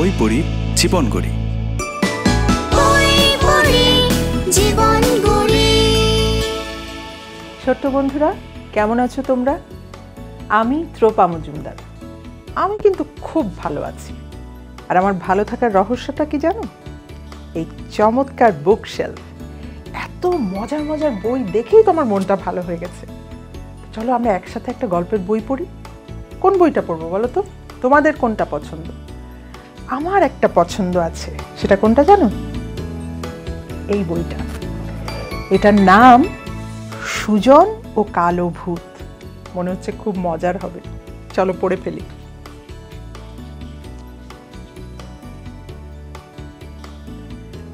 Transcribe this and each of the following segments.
বই পড়ি, জীবন গড়ি। ছোট্ট বন্ধুরা, কেমন আছো তোমরা? আমি ত্রোপা মজুমদার। আমি কিন্তু খুব ভালো আছি। আর আমার ভালো থাকার রহস্যটা কি জানো? এই চমৎকার বুক শেলফ। এত মজার মজার বই দেখেই তোমার মনটা ভালো হয়ে গেছে। চলো আমরা একসাথে একটা গল্পের বই পড়ি। কোন বইটা পড়বো বলো তো? তোমাদের কোনটা পছন্দ? আমার একটা পছন্দ আছে। সেটা কোনটা জানো? এই বইটা। এটার নাম সুজন ও কালো ভূত। মনে হচ্ছে খুব মজার হবে। চলো পড়ে ফেলি।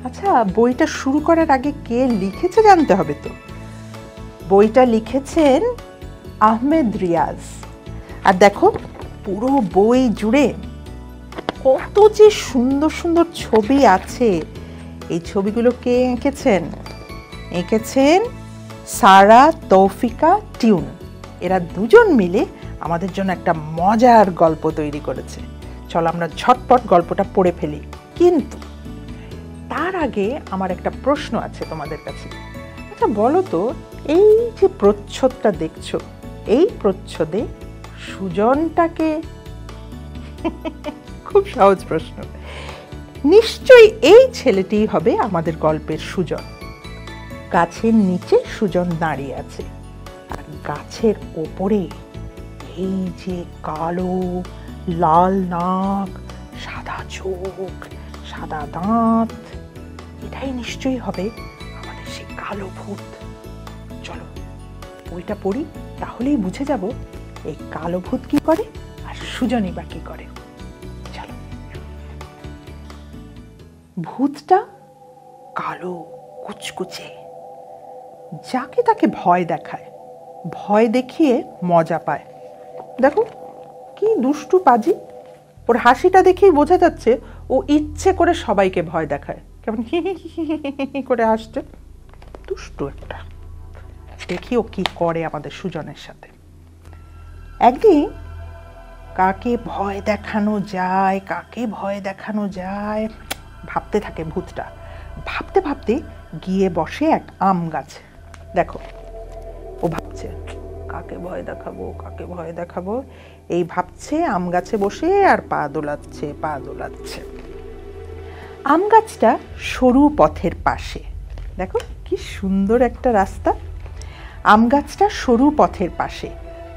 আচ্ছা, বইটা শুরু করার আগে কে লিখেছে জানতে হবে তো। বইটা লিখেছেন আহমেদ রিয়াজ। আর দেখো, পুরো বই জুড়ে কত যে সুন্দর সুন্দর ছবি আছে। এই ছবিগুলো কে এঁকেছেন সারা তৌফিকা টিউন। এরা দুজন মিলে আমাদের জন্য একটা মজার গল্প তৈরি করেছে। চলো আমরা ঝটপট গল্পটা পড়ে ফেলি। কিন্তু তার আগে আমার একটা প্রশ্ন আছে তোমাদের কাছে। আচ্ছা বলো তো, এই যে প্রচ্ছদটা দেখছো, এই প্রচ্ছদে সুজনটাকে খুব সহজ প্রশ্ন। নিশ্চয়ই এই ছেলেটি হবে আমাদের গল্পের সুজন। গাছের নিচে সুজন দাঁড়িয়ে আছে, আর গাছের ওপরে এই যে কালো লাল নাক, সাদা চোখ, সাদা দাঁত, এটাই নিশ্চয়ই হবে আমাদের সেই কালো ভূত। চলো বইটা পড়ি, তাহলেই বুঝে যাব এই কালো ভূত কি করে আর সুজনই বা কি করে। চলো। ভূতটা কালো কুচকুচে, যাকে তাকে ভয় দেখায়, ভয় দেখিয়ে মজা পায়। দেখো কি দুষ্টু পাজি। ওর হাসিটা দেখেই বোঝা যাচ্ছে ও ইচ্ছে করে সবাইকে ভয় দেখায়। কেমন হি হি হি হি করে হাসছে। দুষ্টু একটা। দেখি ও কি করে আমাদের সুজনের সাথে। একদিন কাকে ভয় দেখানো যায় ভাবতে থাকে ভূতটা। ভাবতে ভাবতে গিয়ে বসে এক আম গাছে। দেখো ও ভাবছে কাকে ভয় দেখাবো, এই ভাবছে আম গাছে বসে আর পা দোলাচ্ছে। আম গাছটা সরু পথের পাশে। দেখো কি সুন্দর একটা রাস্তা। আম গাছটা সরু পথের পাশে।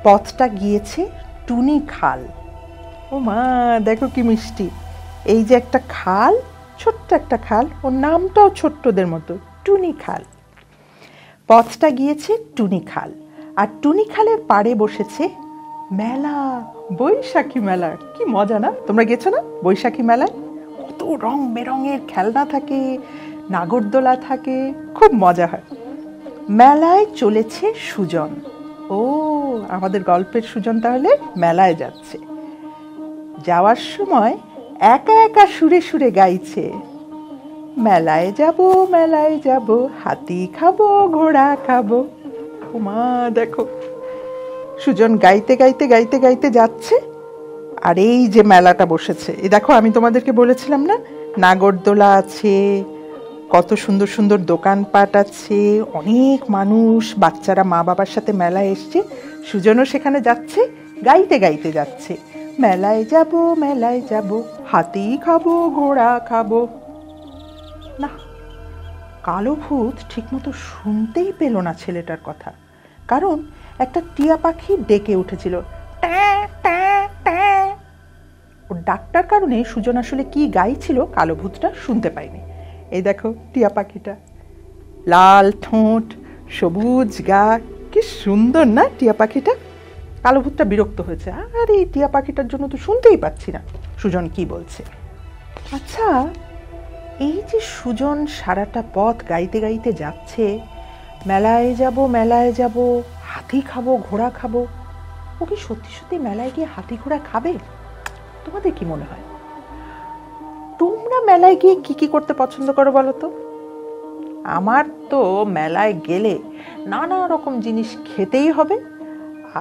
পথটা গিয়েছে টুনি খাল। ও মা, দেখো কি মিষ্টি। এই যে একটা খাল, ছোট্ট একটা খাল, ওর নামটাও ছোট্টদের মতো, টুনি খাল। পথটা গিয়েছে টুনি খাল, আর টুনি খালের পাড়ে বসেছে মেলা, বৈশাখী মেলা। কি মজা না? তোমরা গেছো না বৈশাখী মেলায়? কত রং বেরঙের খেলনা থাকে, নাগরদোলা থাকে, খুব মজা হয়। মেলায় চলেছে সুজন। ও, আমাদের গল্পের সুজন তাহলে মেলায় যাচ্ছে। যাওয়ার সময় একা একা সুরে সুরে গাইছে, মেলায় যাব, হাতি খাবো, ঘোড়া খাবো। ও মা, দেখো সুজন গাইতে গাইতে যাচ্ছে। আর এই যে মেলাটা বসেছে, এই দেখো আমি তোমাদেরকে বলেছিলাম না, নাগরদোলা আছে, কত সুন্দর সুন্দর দোকানপাট আছে, অনেক মানুষ, বাচ্চারা মা বাবার সাথে মেলায় এসছে। সুজনও সেখানে যাচ্ছে, গাইতে যাচ্ছে, মেলায় যাব, হাতি খাবো, ঘোড়া খাবো। না, কালো ভূত ঠিকমতো শুনতেই পেল না ছেলেটার কথা। কারণ একটা টিয়া পাখি ডেকে উঠেছিল, ওর ডাকটার কারণে সুজন আসলে কি গাইছিল কালো ভূতটা শুনতে পায়নি। এই দেখো টিয়া পাখিটা, লাল ঠোঁট, সবুজ গা, কি সুন্দর না টিয়া পাখিটা। কালো ভূতটা বিরক্ত হয়েছে, আর এই টিয়া পাখিটার জন্য তো শুনতেই পাচ্ছি না সুজন কি বলছে। আচ্ছা, এই যে সুজন সারাটা পথ গাইতে যাচ্ছে, মেলায় যাব, হাতি খাবো, ঘোড়া খাবো, ও কি সত্যি মেলায় গিয়ে হাতি ঘোড়া খাবে? তোমাদের কি মনে হয়? তোমরা মেলায় গিয়ে কি করতে পছন্দ করো বলো তো? আমার তো মেলায় গেলে নানা রকম জিনিস খেতেই হবে,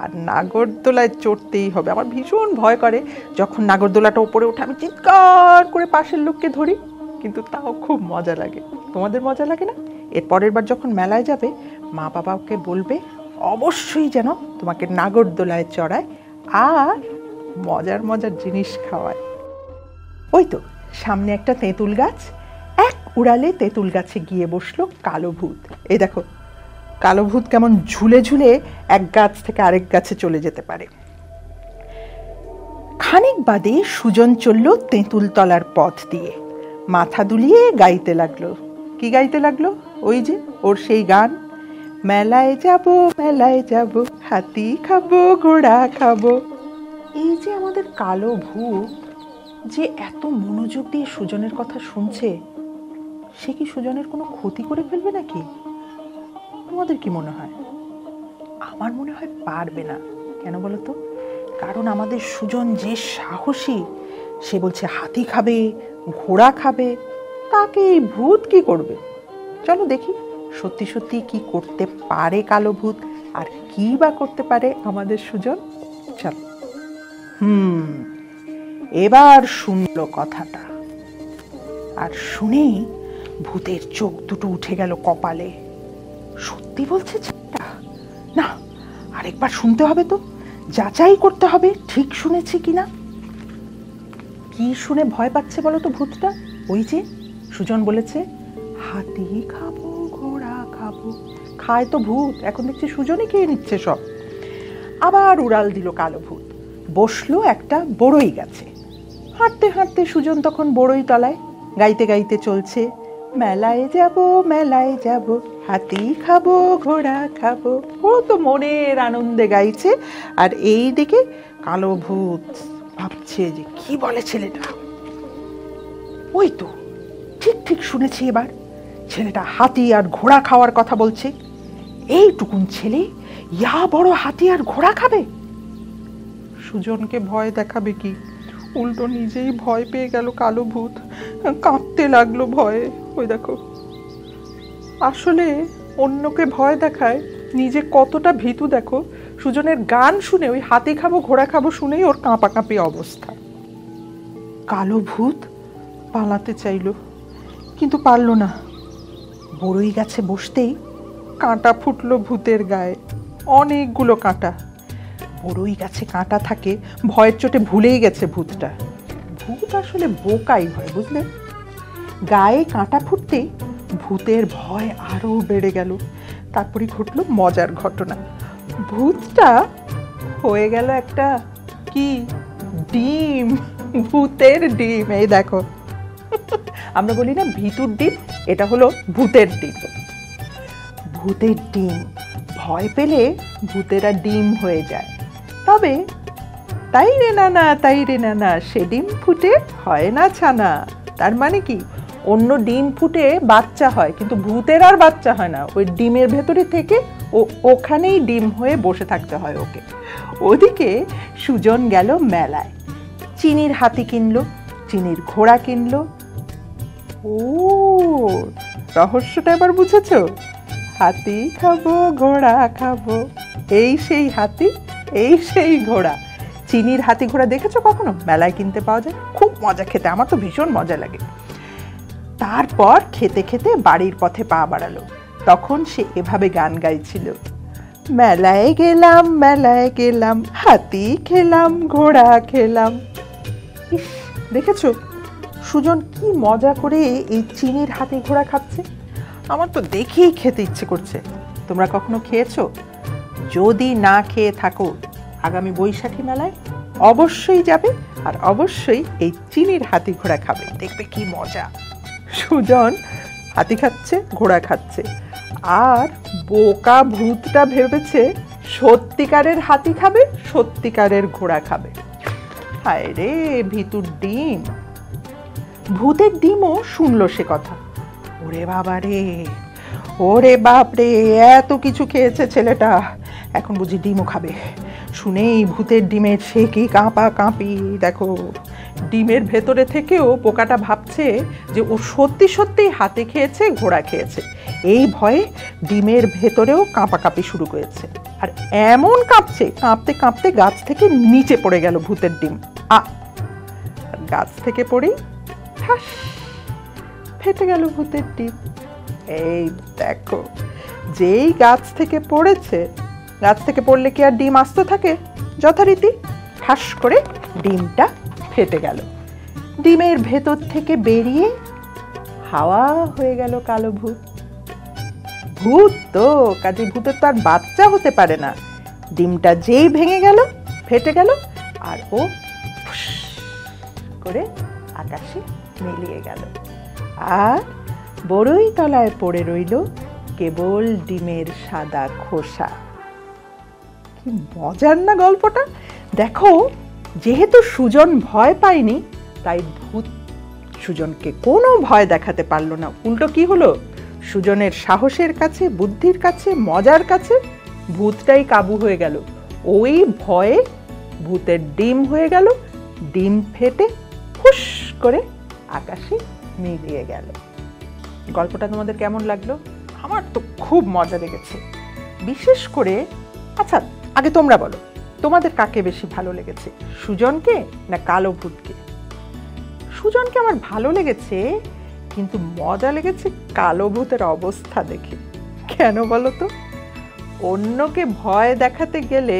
আর নাগরদোলায় চড়তেই হবে। আমার ভীষণ ভয় করে যখন নাগরদোলাটা উপরে ওঠে, আমি চিৎকার করে পাশের লোককে ধরি, কিন্তু তাও খুব মজা লাগে। তোমাদের মজা লাগে না? এর পরের বার যখন মেলায় যাবে, মা বাবাকে বলবে অবশ্যই যেন তোমাকে নাগরদোলায় চড়ায় আর মজার মজার জিনিস খাওয়ায়। ওই তো সামনে একটা তেঁতুল গাছ, এক উড়ালে তেঁতুল গাছে গিয়ে বসলো কালো ভূত। এই দেখো কালো ভূত কেমন ঝুলে ঝুলে এক গাছ থেকে আরেক গাছে চলে যেতে পারে। খানিক বাদে সুজন চলল তেঁতুল তলার পথ দিয়ে, মাথা দুলিয়ে গাইতে লাগলো। কি গাইতে লাগলো? ওই যে ওর সেই গান, মেলায় যাব মেলায় যাব, হাতি খাবো ঘোড়া খাবো। এই যে আমাদের কালো ভূত যে এত মনোযোগ দিয়ে সুজনের কথা শুনছে, সে কি সুজনের কোনো ক্ষতি করে ফেলবে নাকি? তোমাদের কি মনে হয়? আমার মনে হয় পারবে না। কেন বলো তো? কারণ আমাদের সুজন যে সাহসী, সে বলছে হাতি খাবে ঘোড়া খাবে, তাকে এই ভূত কি করবে? চলো দেখি সত্যি সত্যি কি করতে পারে কালো ভূত, আর কি বা করতে পারে আমাদের সুজন। চলো। এবার শুনলো কথাটা, আর শুনেই ভূতের চোখ দুটো উঠে গেল কপালে। সত্যি বলছে ছেলেটা? না, আরেকবার শুনতে হবে তো, যাচাই করতে হবে ঠিক শুনেছি কিনা। কি শুনে ভয় পাচ্ছে বলো তো ভূতটা? ওই যে সুজন বলেছে হাতি খাবো ঘোড়া খাবো, খায় তো ভূত, এখন দেখছি সুজনই খেয়ে নিচ্ছে সব। আবার উড়াল দিল কালো ভূত, বসলো একটা বড়ই গাছে। হাঁটতে হাঁটতে সুজন তখন বড়ই তলায় গাইতে গাইতে চলছে, মেলায় যাব মেলায় যাব, হাতি খাবো ঘোড়া খাবো। ও তো মনের আনন্দে গাইছে, আর এই দিকে কালো ভূত ভাবছে যে কি বলে ছেলেটা। ওই তো ঠিক ঠিক শুনেছি, এবার ছেলেটা হাতি আর ঘোড়া খাওয়ার কথা বলছে। এইটুকুন ছেলে ইয়া বড় হাতি আর ঘোড়া খাবে? সুজনকে ভয় দেখাবে কি, উল্টো নিজেই ভয় পেয়ে গেল কালো ভূত, কাঁপতে লাগলো ভয়ে। ওই দেখো, আসলে অন্যকে ভয় দেখায়, নিজে কতটা ভীতু দেখো। সুজনের গান শুনে, ওই হাতি খাবো ঘোড়া খাবো শুনেই ওর কাঁপাকাঁপি অবস্থা। কালো ভূত পালাতে চাইলো, কিন্তু পারল না। বড়ই গাছে বসতেই কাঁটা ফুটলো ভূতের গায়ে, অনেকগুলো কাঁটা। বড়ই গাছে কাঁটা থাকে, ভয়ের চোটে ভুলেই গেছে ভূতটা। ভূত আসলে বোকাই হয়, বুঝলে? গায়ে কাঁটা ফুটতেই ভূতের ভয় আরো বেড়ে গেল। তারপরে ঘটলো মজার ঘটনা। ভূতটা হয়ে গেল একটা কি ডিম, ভূতের ডিম। এই দেখো, আমরা বলি না ভিতুর ডিম, এটা হলো ভূতের ডিম। ভূতের ডিম, ভয় পেলে ভূতেরা ডিম হয়ে যায়। তবে তাই রে নানা তাই রে নানা, সে ডিম ফুটে হয় না ছানা। তার মানে কি, অন্য ডিম ফুটে বাচ্চা হয়, কিন্তু ভূতের আর বাচ্চা হয় না। ওই ডিমের ভেতরে থেকে ওখানেই ডিম হয়ে বসে থাকতে হয় ওকে। ওদিকে সুজন গেল মেলায়, চিনির হাতি কিনলো, চিনির ঘোড়া কিনলো। ও, রহস্যটা এবার বুঝেছো? হাতি খাবো ঘোড়া খাবো, এই সেই হাতি এই সেই ঘোড়া। চিনির হাতি ঘোড়া দেখেছো কখনো? মেলায় কিনতে পাওয়া যায়, খুব মজা খেতে, আমার তো ভীষণ মজা লাগে। তারপর খেতে খেতে বাড়ির পথে পা বাড়ালো। তখন সে এভাবে গান গাইছিল, মেলায় গেলাম হাতি খেলাম ঘোড়া খেলাম। ইস, দেখেছো সুজন কি মজা করে এই চিনির হাতি ঘোড়া খাচ্ছে? আমার তো দেখেই খেতে ইচ্ছে করছে। তোমরা কখনো খেয়েছো? যদি না খেয়ে থাকো, আগামী বৈশাখী মেলায় অবশ্যই যাবে, আর অবশ্যই এই চিনির হাতি ঘোড়া খাবে, দেখবে কি মজা। সুজন হাতি খাচ্ছে ঘোড়া খাচ্ছে, আর বোকা ভূতটা ভেবেছে সত্যিকারের হাতি খাবে সত্যিকারের ঘোড়া খাবে। হায় রে ভিতুর ডিম। ভূতের ডিমও শুনলো সে কথা। ওরে বাবা রে, ওরে বাপ রে, এত কিছু খেয়েছে ছেলেটা, এখন বুঝি ডিমও খাবে। শুনেই ভূতের ডিমের সে কি কাঁপা কাঁপি। দেখো, ডিমের ভেতরে থেকেও পোকাটা ভাবছে যে ও সত্যি সত্যি হাতে খেয়েছে ঘোড়া খেয়েছে। এই ভয়ে ডিমের ভেতরেও কাঁপাকাঁপি শুরু করেছে। আর এমন কাঁপছে, কাঁপতে কাঁপতে গাছ থেকে নিচে পড়ে গেল ভূতের ডিম। আর গাছ থেকে পড়েই ঠাস ফেটে গেল ভূতের ডিম। এই দেখো, যেই গাছ থেকে পড়েছে, গাছ থেকে পড়লে কি আর ডিম আস্ত থাকে? যথারীতি ঠাস করে ডিমটা ফেটে গেল। ডিমের ভেতর থেকে বেরিয়ে হাওয়া হয়ে গেল কালো ভূত। ভূত তো কাজে ভূতের তো আর বাচ্চা হতে পারে না। ডিমটা যেই ভেঙে গেল, ফেটে গেল, আর ও ফুস করে আকাশে মিলিয়ে গেল। আর বড়ই তলায় পড়ে রইল কেবল ডিমের সাদা খোসা। কি মজার না গল্পটা? দেখো, যেহেতু সুজন ভয় পায়নি, তাই ভূত সুজনকে কোনো ভয় দেখাতে পারলো না। উল্টো কি হলো, সুজনের সাহসের কাছে, বুদ্ধির কাছে, মজার কাছে ভূতটাই কাবু হয়ে গেল। ওই ভয়ে ভূতের ডিম হয়ে গেল, ডিম ফেটে ফুস করে আকাশে মিলিয়ে গেল। গল্পটা তোমাদের কেমন লাগলো? আমার তো খুব মজা লেগেছে। বিশেষ করে, আচ্ছা আগে তোমরা বলো, তোমাদের কাকে বেশি ভালো লেগেছে, সুজনকে না কালো ভূতকে? সুজনকে আমার ভালো লেগেছে, কিন্তু মজা লেগেছে কালো ভূতের অবস্থা দেখে। কেন বলো তো? অন্যকে ভয় দেখাতে গেলে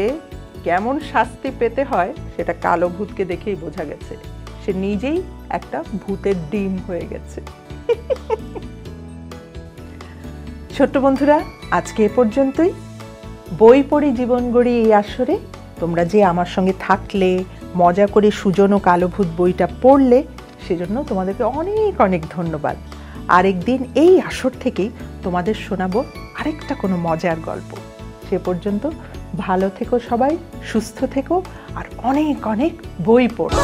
কেমন শাস্তি পেতে হয় সেটা কালো ভূতকে দেখেই বোঝা গেছে। সে নিজেই একটা ভূতের ডিম হয়ে গেছে। ছোট্ট বন্ধুরা, আজকে এ পর্যন্তই। বই পড়ি জীবন গড়ি এই আসরে তোমরা যে আমার সঙ্গে থাকলে, মজা করে সুজন ও কালো ভূত বইটা পড়লে, সেজন্য তোমাদেরকে অনেক অনেক ধন্যবাদ। আরেকদিন এই আসর থেকেই তোমাদের শোনাবো আরেকটা কোনো মজার গল্প। সে পর্যন্ত ভালো থেকো সবাই, সুস্থ থেকো, আর অনেক অনেক বই পড়ো।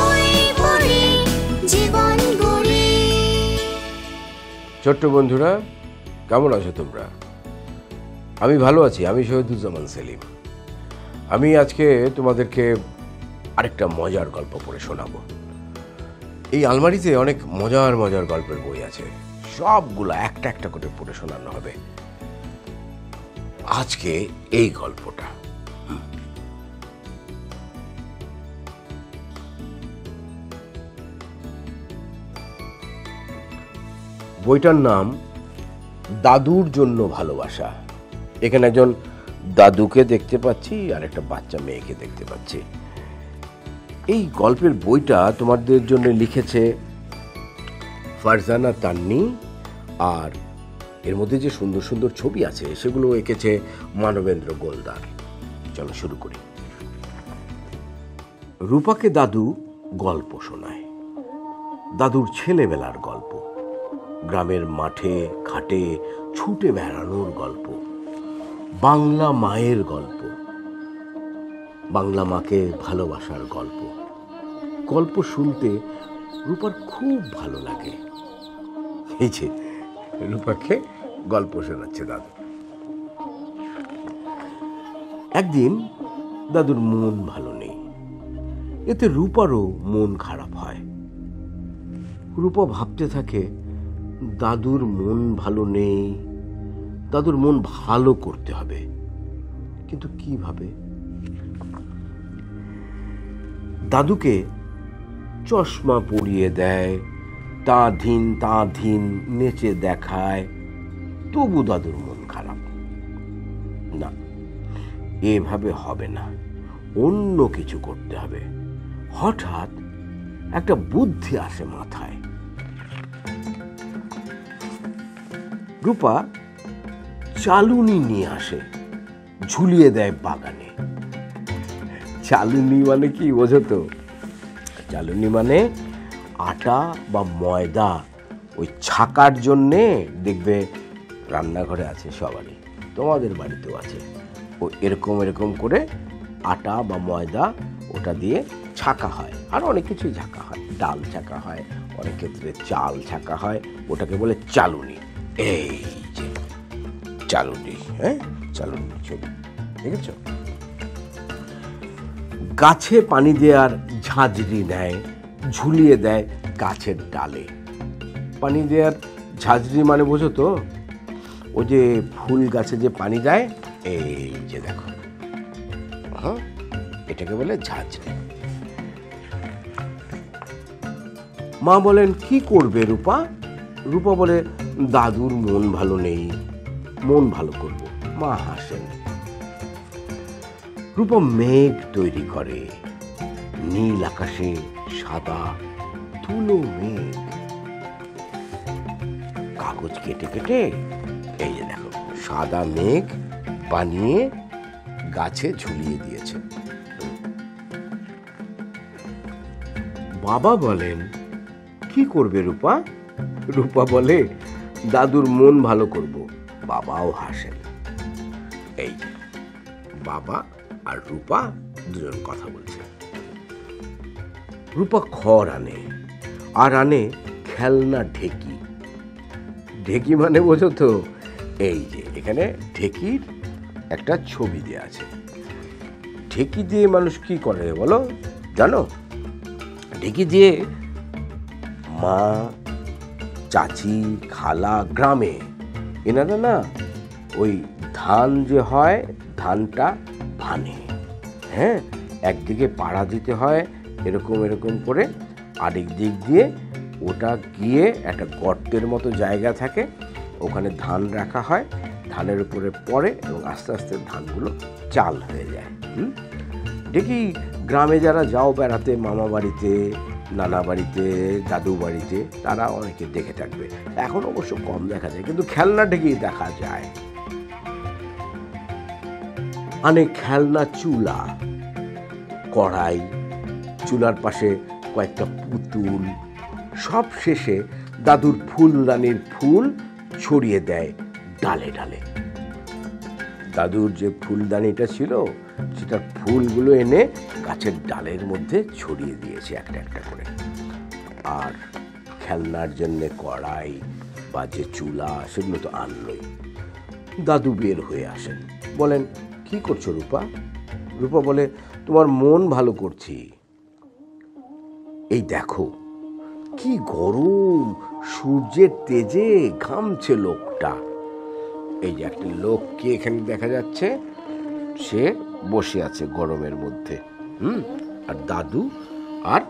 ছোট্ট বন্ধুরা, কেমন আছো তোমরা? আমি ভালো আছি। আমি শহীদুজ্জামান সেলিম। আমি আজকে তোমাদেরকে আরেকটা মজার গল্প পড়ে শোনাবো। এই আলমারিতে অনেক মজার মজার গল্পের বই আছে, সবগুলো একটা একটা করে পড়ে শোনানো হবে। আজকে এই গল্পটা, বইটার নাম দাদুর জন্য ভালোবাসা। এখানে একজন দাদুকে দেখতে পাচ্ছি আর একটা বাচ্চা মেয়েকে দেখতে পাচ্ছি। এই গল্পের বইটা তোমাদের জন্য লিখেছে ফারজানা তান্নি, আর এর মধ্যে যে সুন্দর সুন্দর ছবি আছে সেগুলো এঁকেছে মানবেন্দ্র গোলদার। চলো শুরু করি। রূপাকে দাদু গল্প শোনায়। দাদুর ছেলেবেলার গল্প, গ্রামের মাঠে ঘাটে ছুটে বেড়ানোর গল্প, বাংলা মায়ের গল্প, বাংলা মাকে ভালোবাসার গল্প। গল্প শুনতে রূপার খুব ভালো লাগে। এই যে রূপাকে গল্প শোনাচ্ছে দাদু। একদিন দাদুর মন ভালো নেই, এতে রূপারও মন খারাপ হয়। রূপা ভাবতে থাকে, দাদুর মন ভালো নেই, দাদুর মন ভালো করতে হবে, কিন্তু কিভাবে? দাদুকে চশমা পরিয়ে দেয়, তা ধিন নেচে দেখায়, তবু দাদুর মন খারাপ। না, এভাবে হবে না, অন্য কিছু করতে হবে। হঠাৎ একটা বুদ্ধি আসে মাথায়। রূপা চালুনি নিয়ে আসে, ঝুলিয়ে দেয় বাগানে। চালুনি মানে কি বোঝো তো? চালুনি মানে আটা বা ময়দা ওই ছাকার জন্যে, দেখবে রান্নাঘরে আছে সবারই, তোমাদের বাড়িতেও আছে। ও এরকম এরকম করে আটা বা ময়দা ওটা দিয়ে ছাকা হয়, আর অনেক কিছুই ছাকা হয়, ডাল ছাকা হয়, অনেক ক্ষেত্রে চাল ছাকা হয়, ওটাকে বলে চালুনি। এই যে চালুনি, হ্যাঁ চালুনি ছবি দেখেছ? গাছে পানি দেওয়ার ঝাঁঝরি নেয়, ঝুলিয়ে দেয় গাছের ডালে। পানি দেওয়ার ঝাঁঝরি মানে বোঝো তো? ও যে ফুল গাছে যে পানি দেয়, এই যে দেখো এটাকে বলে ঝাঁঝরি। মা বলেন, কি করবে রূপা? রূপা বলে, দাদুর মন ভালো নেই, মন ভালো করব। মা হাসেন। রূপা মেঘ তৈরি করে, নীল আকাশে সাদা তুলো মেঘ। কাগজ কেটে কেটে এই যে দেখো সাদা মেঘ বানিয়ে গাছে ঝুলিয়ে দিয়েছে। বাবা বলেন, কি করবে রূপা? রূপা বলে, দাদুর মন ভালো করব। বাবাও হাসেন। এই যে বাবা আর রূপা দুজন কথা বলছে। রূপা খড় আনে, আর আনে খেলনা ঢেকি। ঢেকি মানে বোঝো তো? এই যে এখানে ঢেকির একটা ছবি দেয়া আছে। ঢেকি দিয়ে মানুষ কি করে বলো, জানো? ঢেকি দিয়ে মা, চাচি, খালা গ্রামে এনারা না ওই ধান যে হয় ধানটা ভানে। হ্যাঁ, একদিকে পাড়া দিতে হয় এরকম এরকম করে, আরেক দিক দিয়ে ওটা গিয়ে একটা গর্তের মতো জায়গা থাকে, ওখানে ধান রাখা হয়, ধানের উপরে পড়ে এবং আস্তে আস্তে ধানগুলো চাল হয়ে যায়। দেখি গ্রামে যারা যাও বেড়াতে, মামা বাড়িতে, নানা বাড়িতে, দাদু বাড়িতে, তারা অনেকে দেখে থাকবে। এখন অবশ্য কম দেখা যায়, কিন্তু খেলনা ঢেকেই দেখা যায়। অনেক খেলনা চুলা, কড়াই, চুলার পাশে কয়েকটা পুতুল। সব শেষে দাদুর ফুলদানির ফুল ছড়িয়ে দেয় ডালে ডালে। দাদুর যে ফুলদানিটা ছিল সেটার ফুলগুলো এনে গাছের ডালের মধ্যে ছড়িয়ে দিয়েছে একটা একটা করে। আর খেলনার জন্যে কড়াই বা যে চুলা সেগুলো তো আনলই। দাদু বের হয়ে আসেন, বলেন, কি করছো রূপা? রূপা বলে, তোমার মন ভালো করছি। এই দেখো কি গরম, সূর্যের তেজে ঘামছে লোকটা। এই যে একটা লোককে এখানে দেখা যাচ্ছে, সে বসে আছে গরমের মধ্যে। আর দাদু আর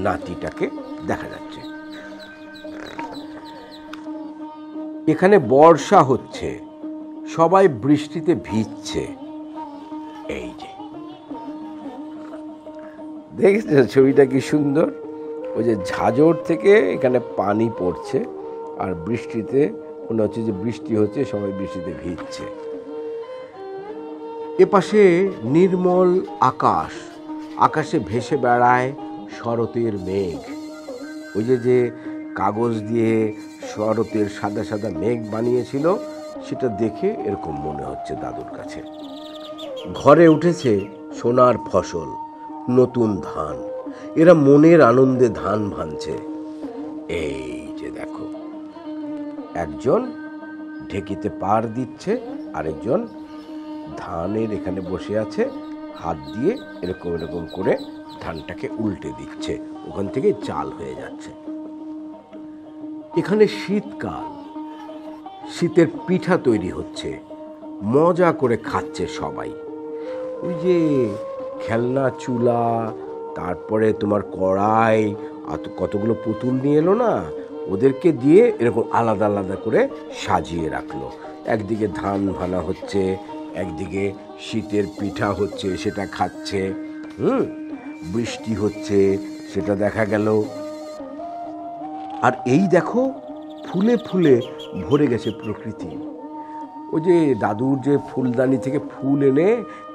নাতিটাকে দেখা যাচ্ছে। এখানে বর্ষা হচ্ছে, সবাই বৃষ্টিতে ভিজছে। এই যে দেখেছো ছবিটা কি সুন্দর? ওই যে ঝাঁঝর থেকে এখানে পানি পড়ছে, আর বৃষ্টিতে মনে হচ্ছে যে বৃষ্টি হচ্ছে, সবাই বৃষ্টিতে ভিজছে। এপাশে নির্মল আকাশ, আকাশে ভেসে বেড়ায় শরতের মেঘ। ওই যে কাগজ দিয়ে শরতের সাদা সাদা মেঘ বানিয়েছিল, সেটা দেখে এরকম মনে হচ্ছে দাদুর কাছে। ঘরে উঠেছে সোনার ফসল, নতুন ধান। এরা মনের আনন্দে ধান ভাঙছে। এই যে দেখো, একজন ঢেকিতে পার দিচ্ছে, আরেকজন ধানের এখানে বসে আছে, হাত দিয়ে এরকম এরকম করে ধানটাকে উল্টে দিচ্ছে, ওখান থেকে চাল হয়ে যাচ্ছে। এখানে শীতকাল, শীতের পিঠা তৈরি হচ্ছে, মজা করে খাচ্ছে সবাই। ওই যে খেলনা চুলা, তারপরে তোমার কড়াই, আর কতগুলো পুতুল নিয়ে এলো না, ওদেরকে দিয়ে এরকম আলাদা আলাদা করে সাজিয়ে রাখলো। একদিকে ধান ভানা হচ্ছে, একদিকে শীতের পিঠা হচ্ছে, সেটা খাচ্ছে। বৃষ্টি হচ্ছে, সেটা দেখা গেল। আর এই দেখো ফুলে ফুলে ভরে গেছে প্রকৃতি। ওই যে দাদুর যে ফুলদানি থেকে ফুল এনে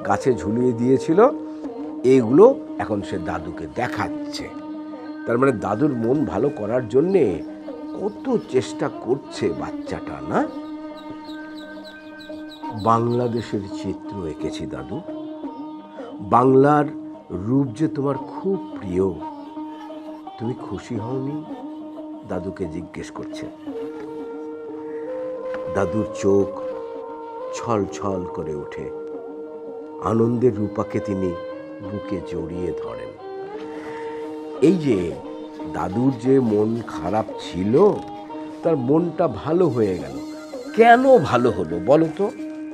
গাছে ঝুলিয়ে দিয়েছিল, এইগুলো এখন সে দাদুকে দেখাচ্ছে। তার মানে দাদুর মন ভালো করার জন্যে কত চেষ্টা করছে বাচ্চাটা, না? বাংলাদেশের চিত্র এঁকেছি দাদু। বাংলার রূপ যে তোমার খুব প্রিয়, তুমি খুশি হওনি? দাদুকে জিজ্ঞেস করছে। দাদুর চোখ ছল ছল করে ওঠে। আনন্দের রূপাকে তিনি বুকে জড়িয়ে ধরেন। এই যে দাদুর যে মন খারাপ ছিল, তার মনটা ভালো হয়ে গেল। কেন ভালো হলো বলো তো?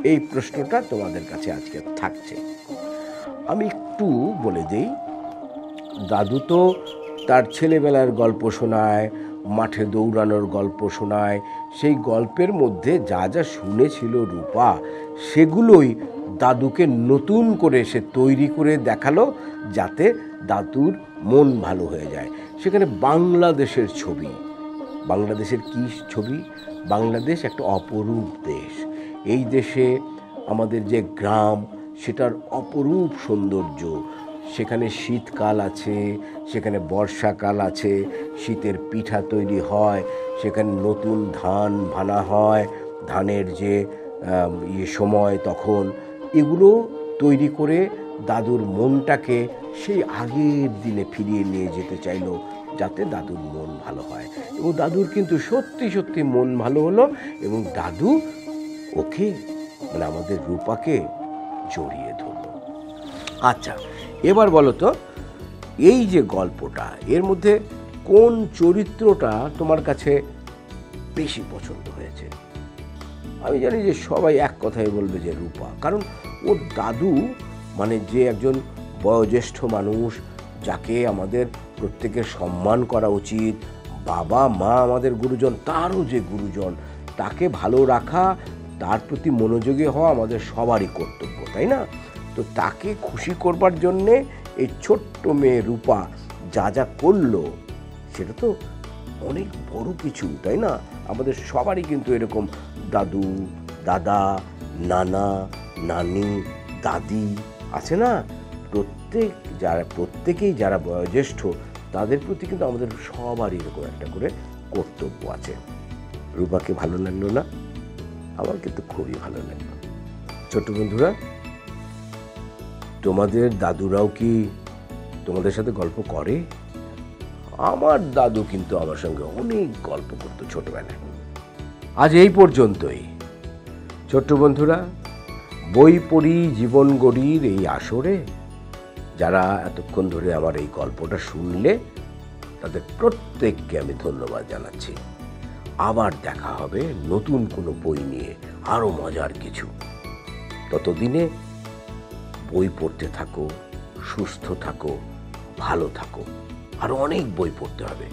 এই প্রশ্নটা তোমাদের কাছে আজকে থাকছে। আমি একটু বলে দিই, দাদু তো তার ছেলেবেলার গল্প শোনায়, মাঠে দৌড়ানোর গল্প শোনায়। সেই গল্পের মধ্যে যা যা শুনেছিল রূপা, সেগুলোই দাদুকে নতুন করে সে তৈরি করে দেখালো, যাতে দাদুর মন ভালো হয়ে যায়। সেখানে বাংলাদেশের ছবি, বাংলাদেশের কী ছবি? বাংলাদেশ একটা অপরূপ দেশ। এই দেশে আমাদের যে গ্রাম, সেটার অপরূপ সৌন্দর্য। সেখানে শীতকাল আছে, সেখানে বর্ষাকাল আছে, শীতের পিঠা তৈরি হয়, সেখানে নতুন ধান ভানা হয়, ধানের যে সময় তখন, এগুলো তৈরি করে দাদুর মনটাকে সেই আগের দিনে ফিরিয়ে নিয়ে যেতে চাইলো, যাতে দাদুর মন ভালো হয়। এবং দাদুর কিন্তু সত্যি সত্যি মন ভালো হলো, এবং দাদু ওকে মানে আমাদের রূপাকে জড়িয়ে ধরল। আচ্ছা, এবার বলো তো, এই যে গল্পটা, এর মধ্যে কোন চরিত্রটা তোমার কাছে বেশি পছন্দ হয়েছে? আমি জানি যে সবাই এক কথাই বলবে যে রূপা, কারণ ওর দাদু মানে যে একজন বয়োজ্যেষ্ঠ মানুষ, যাকে আমাদের প্রত্যেকের সম্মান করা উচিত। বাবা মা আমাদের গুরুজন, তারও যে গুরুজন, তাকে ভালো রাখা, তার প্রতি মনোযোগী হওয়া আমাদের সবারই কর্তব্য, তাই না? তো তাকে খুশি করবার জন্যে এই ছোট্ট মেয়ে রূপা যা যা করলো, সেটা তো অনেক বড় কিছু, তাই না? আমাদের সবারই কিন্তু এরকম দাদু, দাদা, নানা, নানি, দাদি আছে না? প্রত্যেকেই যারা বয়োজ্যেষ্ঠ, তাদের প্রতি কিন্তু আমাদের সবারই এরকম একটা করে কর্তব্য আছে। রূপাকে ভালো লাগলো না? আমার কিন্তু খুবই ভালো লাগলো। ছোট্ট বন্ধুরা, তোমাদের দাদুরাও কি তোমাদের সাথে গল্প করে? আমার দাদু কিন্তু আমার সঙ্গে অনেক গল্প করতো ছোটবেলায়। আজ এই পর্যন্তই। ছোট্ট বন্ধুরা, বই পড়ি জীবন গড়ির এই আসরে যারা এতক্ষণ ধরে আমার এই গল্পটা শুনলে, তাদের প্রত্যেককে আমি ধন্যবাদ জানাচ্ছি। আবার দেখা হবে নতুন কোনো বই নিয়ে, আরও মজার কিছু। ততদিনে বই পড়তে থাকো, সুস্থ থাকো, ভালো থাকো। আরও অনেক বই পড়তে হবে।